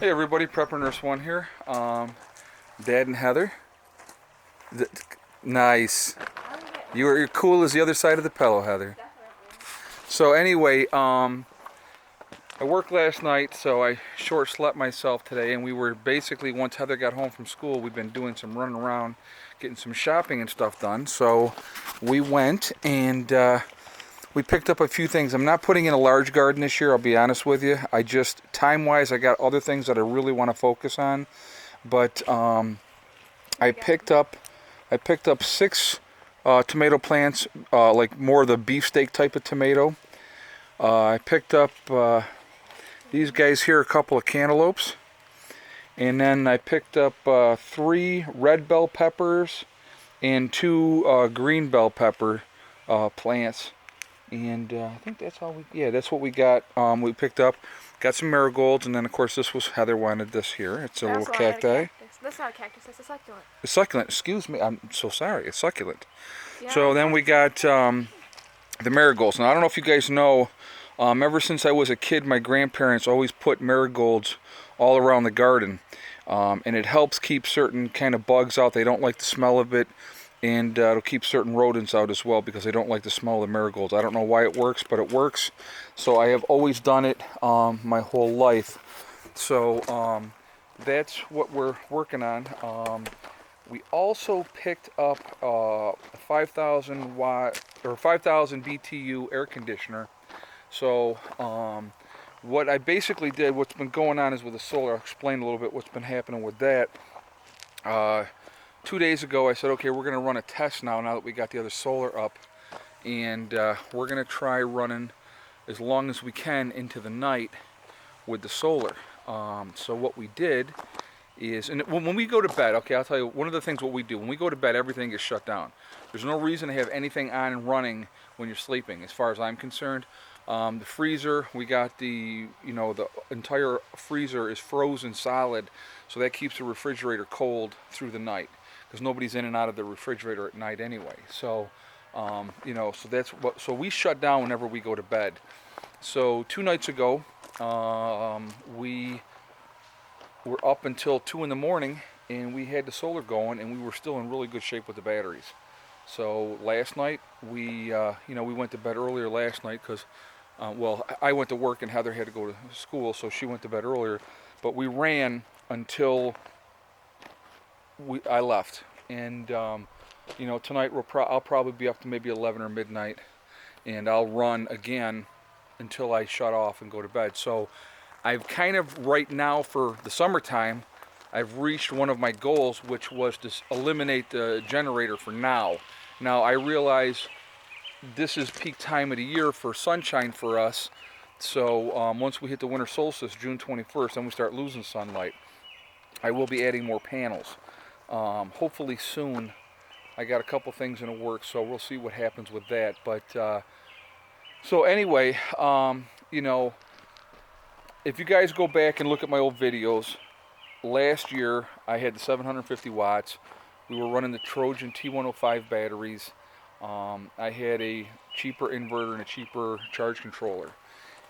Hey everybody, Prepper Nurse One here. Dad and Heather. Th- nice. You're cool as the other side of the pillow, Heather. So anyway, I worked last night, so I short slept myself today, and we were basically, once Heather got home from school, we've been doing some running around, getting some shopping and stuff done. So we went and we picked up a few things. I'm not putting in a large garden this year, I'll be honest with you. I just, time-wise, I got other things that I really want to focus on. But I picked up 6 tomato plants, like more of the beefsteak type of tomato. I picked up these guys here, a couple of cantaloupes. And then I picked up 3 red bell peppers and 2 green bell pepper plants. And I think that's all that's what we got. We picked up, got some marigolds, and then of course this was, Heather wanted this here. It's a little cacti. That's not a cactus, that's a succulent. A succulent, excuse me, I'm so sorry, a succulent. Yeah, So then we got the marigolds. Now I don't know if you guys know, ever since I was a kid, my grandparents always put marigolds all around the garden. And it helps keep certain kind of bugs out. They don't like the smell of it. And it'll keep certain rodents out as well because they don't like the smell of the marigolds. I don't know why it works, but it works. So I have always done it my whole life. So that's what we're working on. We also picked up a 5,000 watt or 5,000 BTU air conditioner. So what I basically did, what's been going on is with the solar. I'll explain a little bit what's been happening with that. 2 days ago I said, okay, we're going to run a test now that we got the other solar up, and we're going to try running as long as we can into the night with the solar. So what we did is, and when we go to bed, okay, I'll tell you, one of the things what we do, when we go to bed, everything is shut down. There's no reason to have anything on and running when you're sleeping, as far as I'm concerned. The freezer, we got the entire freezer is frozen solid, so that keeps the refrigerator cold through the night, because nobody's in and out of the refrigerator at night anyway. So, so that's what. So we shut down whenever we go to bed. So 2 nights ago, we were up until 2 in the morning, and we had the solar going, and we were still in really good shape with the batteries. So last night we went to bed earlier last night because, I went to work and Heather had to go to school, so she went to bed earlier. But we ran until I left, and tonight I'll probably be up to maybe 11 or midnight, and I'll run again until I shut off and go to bed. So I've kind of, right now for the summertime, I've reached one of my goals, which was to eliminate the generator for now. Now I realize this is peak time of the year for sunshine for us. So once we hit the winter solstice, June 21st, then we start losing sunlight. I will be adding more panels. Hopefully soon. I got a couple things in the works, so we'll see what happens with that. But so anyway, if you guys go back and look at my old videos, last year I had the 750 watts. We were running the Trojan T105 batteries. I had a cheaper inverter and a cheaper charge controller.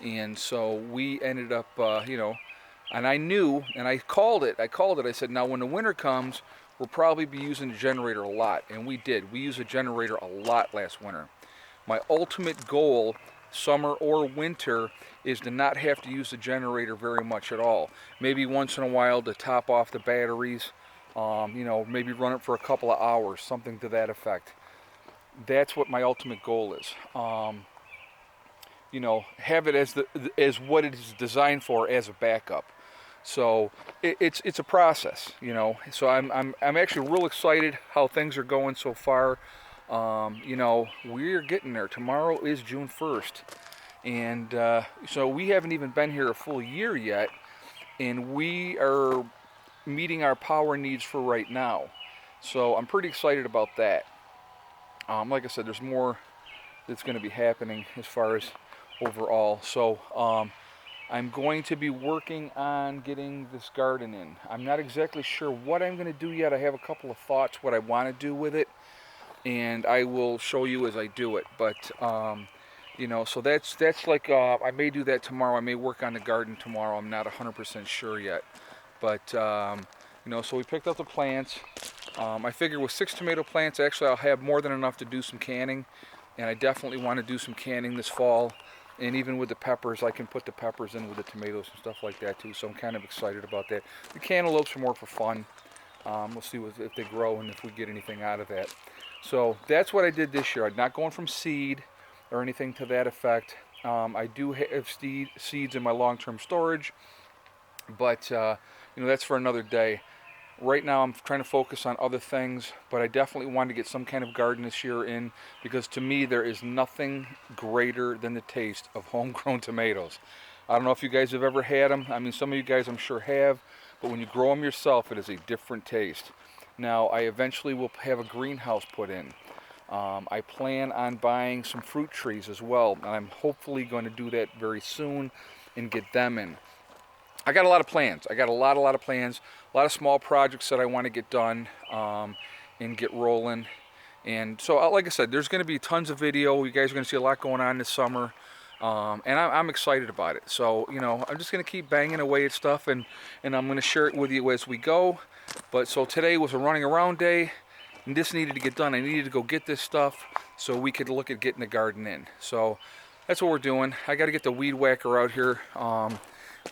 And so we ended up, and I knew, and I called it. I said, now when the winter comes, we'll probably be using the generator a lot. And we did. We used the generator a lot last winter. My ultimate goal, summer or winter, is to not have to use the generator very much at all. Maybe once in a while to top off the batteries, maybe run it for a couple of hours, something to that effect. That's what my ultimate goal is. Have it as what it is designed for, as a backup. So it's a process, So I'm actually real excited how things are going so far. We're getting there. Tomorrow is June 1st, and so we haven't even been here a full year yet, and we are meeting our power needs for right now. So I'm pretty excited about that. Like I said, there's more that's going to be happening as far as overall. So I'm going to be working on getting this garden in. I'm not exactly sure what I'm going to do yet. I have a couple of thoughts what I want to do with it, and I will show you as I do it. But So that's like I may do that tomorrow. I may work on the garden tomorrow. I'm not 100% sure yet, but so we picked up the plants. I figure with 6 tomato plants, actually I'll have more than enough to do some canning, and I definitely want to do some canning this fall. And even with the peppers, I can put the peppers in with the tomatoes and stuff like that too. So I'm kind of excited about that. The cantaloupes are more for fun. We'll see if they grow and if we get anything out of that. So that's what I did this year. I'm not going from seed or anything to that effect. I do have seeds in my long-term storage, but that's for another day. Right now I'm trying to focus on other things, but I definitely wanted to get some kind of garden this year in, because to me there is nothing greater than the taste of homegrown tomatoes. I don't know if you guys have ever had them. I mean, some of you guys I'm sure have, but when you grow them yourself, it is a different taste. Now, I eventually will have a greenhouse put in. I plan on buying some fruit trees as well, and I'm hopefully going to do that very soon and get them in. I got a lot of plans. I got a lot of plans, a lot of small projects that I want to get done and get rolling. And so, like I said, there's going to be tons of video. You guys are going to see a lot going on this summer. And I'm excited about it. So, I'm just going to keep banging away at stuff, and I'm going to share it with you as we go. But so today was a running around day, and this needed to get done. I needed to go get this stuff so we could look at getting the garden in. So that's what we're doing. I got to get the weed whacker out here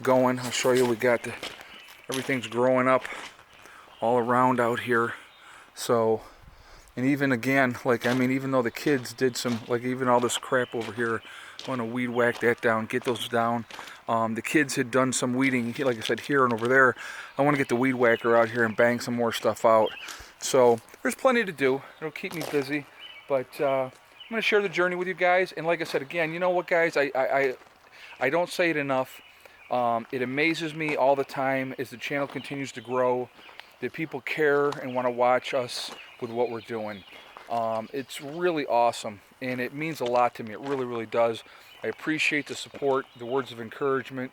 going. I'll show you. Everything's growing up all around out here. So, and even again, even though the kids did some, even all this crap over here, I want to weed whack that down, get those down. The kids had done some weeding, like I said, here and over there. I want to get the weed whacker out here and bang some more stuff out. So there's plenty to do. It'll keep me busy, but I'm going to share the journey with you guys. And like I said, again, you know what, guys? I don't say it enough. It amazes me all the time as the channel continues to grow that people care and want to watch us with what we're doing. It's really awesome, and it means a lot to me. It really, really does. I appreciate the support, the words of encouragement,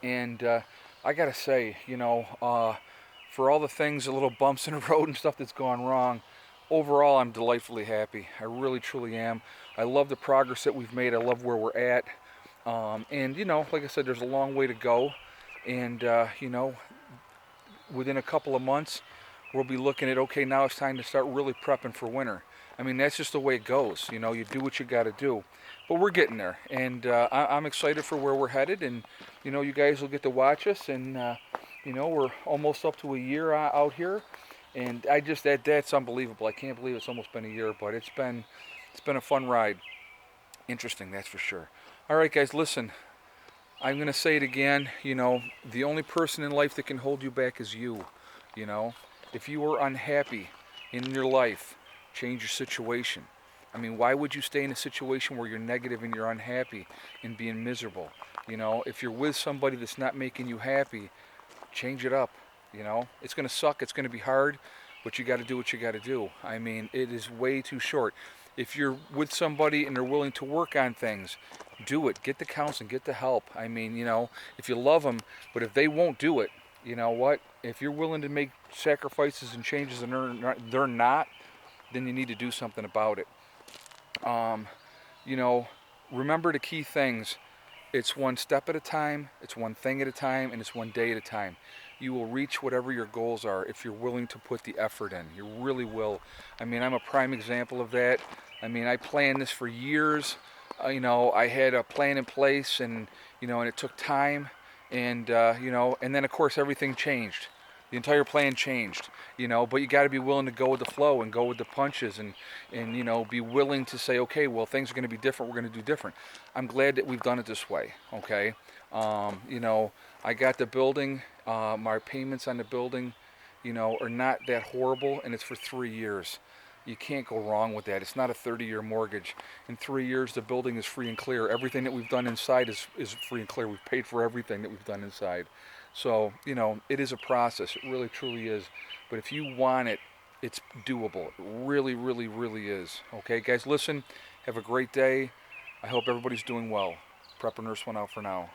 and I gotta say, for all the things, the little bumps in the road and stuff that's gone wrong, overall I'm delightfully happy. I really, truly am. I love the progress that we've made. I love where we're at. And like I said, there's a long way to go, and within a couple of months we'll be looking at, okay, now it's time to start really prepping for winter. I mean, that's just the way it goes. You do what you got to do, but we're getting there, and I'm excited for where we're headed. And you guys will get to watch us, and we're almost up to a year out here, and that's unbelievable. I can't believe it's almost been a year, but it's been a fun ride. Interesting, that's for sure. All right, guys, listen. I'm going to say it again. The only person in life that can hold you back is you. If you are unhappy in your life, change your situation. I mean, why would you stay in a situation where you're negative and you're unhappy and being miserable? If you're with somebody that's not making you happy, change it up. It's going to suck. It's going to be hard, but you got to do what you got to do. I mean, it is way too short. If you're with somebody and they're willing to work on things, do it. Get the counseling, get the help. I mean, if you love them, but if they won't do it, you know what? If you're willing to make sacrifices and changes and they're not, then you need to do something about it. Remember the key things. It's one step at a time, it's one thing at a time, and it's one day at a time. You will reach whatever your goals are if you're willing to put the effort in. You really will. I mean, I'm a prime example of that. I mean, I planned this for years. I had a plan in place, and and it took time, and and then of course everything changed. The entire plan changed, but you got to be willing to go with the flow and go with the punches, and be willing to say, okay, well, things are going to be different. We're going to do different. I'm glad that we've done it this way. Okay, I got the building. My payments on the building, are not that horrible, and it's for 3 years. You can't go wrong with that. It's not a 30-year mortgage. In 3 years, the building is free and clear. Everything that we've done inside is free and clear. We've paid for everything that we've done inside. So, it is a process. It really, truly is. But if you want it, it's doable. It really, really, really is. Okay, guys, listen. Have a great day. I hope everybody's doing well. Prepper Nurse 1 out for now.